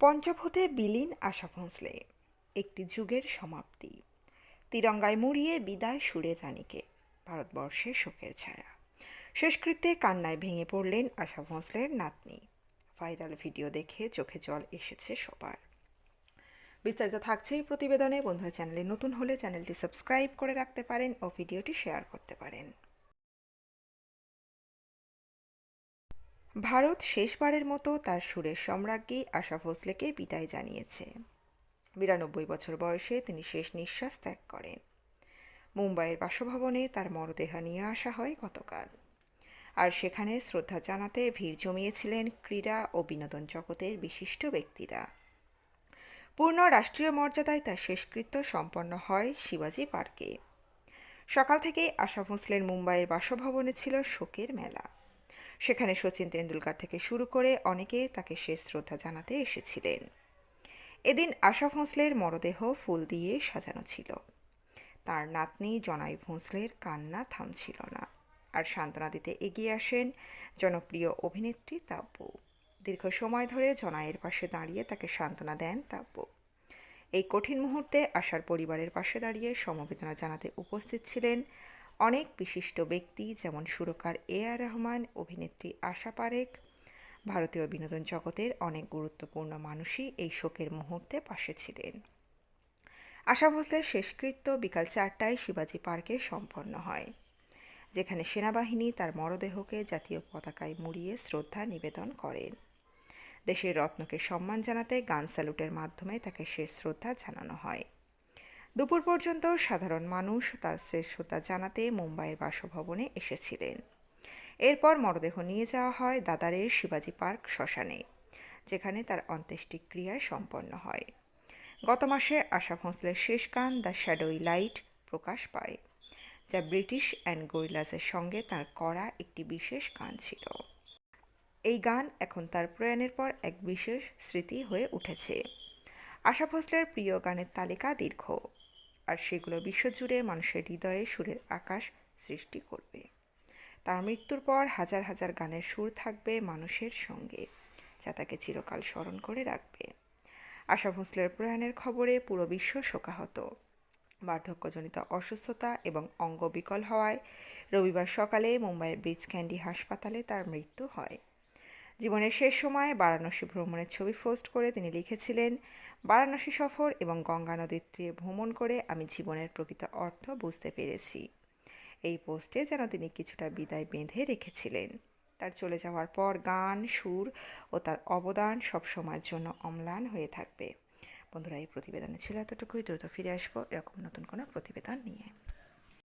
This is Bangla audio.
পঞ্চভূতে বিলীন আশা ভোঁসলে, একটি যুগের সমাপ্তি। তিরঙ্গায় মুড়িয়ে বিদায় সুরের রানীকে, ভারতবর্ষে শোকের ছায়া। শেষকৃত্যে কান্নায় ভেঙে পড়লেন আশা ভোঁসলের নাতনি। ভাইরাল ভিডিও দেখে চোখে জল এসেছে সবার। বিস্তারিত থাকছে এই প্রতিবেদনে। বন্ধুরা, চ্যানেলে নতুন হলে চ্যানেলটি সাবস্ক্রাইব করে রাখতে পারেন ও ভিডিওটি শেয়ার করতে পারেন। ভারত শেষবারের মতো তার সুরের সম্রাজ্ঞী আশা ভোঁসলেকে বিদায় জানিয়েছে। 92 বছর বয়সে তিনি শেষ নিঃশ্বাস ত্যাগ করেন। মুম্বাইয়ের বাসভবনে তার মরদেহ নিয়ে আসা হয় গতকাল। আর সেখানে শ্রদ্ধা জানাতে ভিড় জমিয়েছিলেন ক্রীড়া ও বিনোদন জগতের বিশিষ্ট ব্যক্তিরা। পূর্ণ রাষ্ট্রীয় মর্যাদায় তার শেষকৃত্য সম্পন্ন হয় শিবাজি পার্কে। সকাল থেকেই আশা ভোঁসলের মুম্বাইয়ের বাসভবনে ছিল শোকের মেলা। সেখানে সচিন তেন্ডুলকর থেকে শুরু করে অনেকে তাকে শেষ শ্রদ্ধা জানাতে এসেছিলেন। এদিন আশা ভোঁসলের মরদেহ ফুল দিয়ে সাজানো ছিল। তার নাতনি জনাই ভোঁসলের কান্না থামছিল না। আর সান্ত্বনা দিতে এগিয়ে আসেন জনপ্রিয় অভিনেত্রী তাব্বু। দীর্ঘ সময় ধরে জনাইয়ের পাশে দাঁড়িয়ে তাকে সান্ত্বনা দেন তাব্বু। এই কঠিন মুহূর্তে আশার পরিবারের পাশে দাঁড়িয়ে সমবেদনা জানাতে উপস্থিত ছিলেন অনেক বিশিষ্ট ব্যক্তি, যেমন সুরকার আর রহমান, অভিনেত্রী আশা পারেখ। ভারতীয় বিনোদন জগতের অনেক গুরুত্বপূর্ণ মানুষই এই শোকের মুহূর্তে পাশে ছিলেন। আশা ভোঁসলের শেষকৃত্য বিকাল 4টায় শিবাজি পার্কে সম্পন্ন হয়, যেখানে সেনাবাহিনী তার মরদেহকে জাতীয় পতাকায় মুড়িয়ে শ্রদ্ধা নিবেদন করেন। দেশের রত্নকে সম্মান জানাতে গান স্যালুটের মাধ্যমে তাকে শেষ শ্রদ্ধা জানানো হয়। দুপুর পর্যন্ত সাধারণ মানুষ তার শেষ শ্রদ্ধা জানাতে মুম্বাইয়ের বাসভবনে এসেছিলেন। এরপর মরদেহ নিয়ে যাওয়া হয় দাদারের শিবাজি পার্ক শ্মশানে, যেখানে তার অন্ত্যেষ্টিক্রিয়া সম্পন্ন হয়। গত মাসে আশা ভোঁসলের শেষ গান দ্য শ্যাডোই লাইট প্রকাশ পায়, যা ব্রিটিশ অ্যান্ড গরিলাসের সঙ্গে তার করা একটি বিশেষ গান ছিল। এই গান এখন তার প্রয়াণের পর এক বিশেষ স্মৃতি হয়ে উঠেছে। আশা ভোঁসলের প্রিয় গানের তালিকা দীর্ঘ, আর সেগুলো বিশ্বজুড়ে মানুষের হৃদয়ে সুরের আকাশ সৃষ্টি করবে। তার মৃত্যুর পর হাজার হাজার গানের সুর থাকবে মানুষের সঙ্গে, যা তাকে চিরকাল স্মরণ করে রাখবে। আশা ভোঁসলের প্রয়াণের খবরে পুরো বিশ্ব শোকাহত। বার্ধক্যজনিত অসুস্থতা এবং অঙ্গবিকল হওয়ায় রবিবার সকালে মুম্বাইয়ের ব্রিজ ক্যান্ডি হাসপাতালে তার মৃত্যু হয়। জীবনের শেষ সময়ে বারাণসী ভ্রমণের ছবি পোস্ট করে তিনি লিখেছিলেন, বারাণসী সফর এবং গঙ্গা নদীর তীরে ভ্রমণ করে আমি জীবনের প্রকৃত অর্থ বুঝতে পেরেছি। এই পোস্টে যেন তিনি কিছুটা বিদায় বেঁধে রেখেছিলেন। তার চলে যাওয়ার পর গান, সুর ও তার অবদান সবসময়ের জন্য অম্লান হয়ে থাকবে। বন্ধুরা, এই প্রতিবেদনে ছিল এতটুকুই। দ্রুত ফিরে আসবো এরকম নতুন কোনো প্রতিবেদন নিয়ে।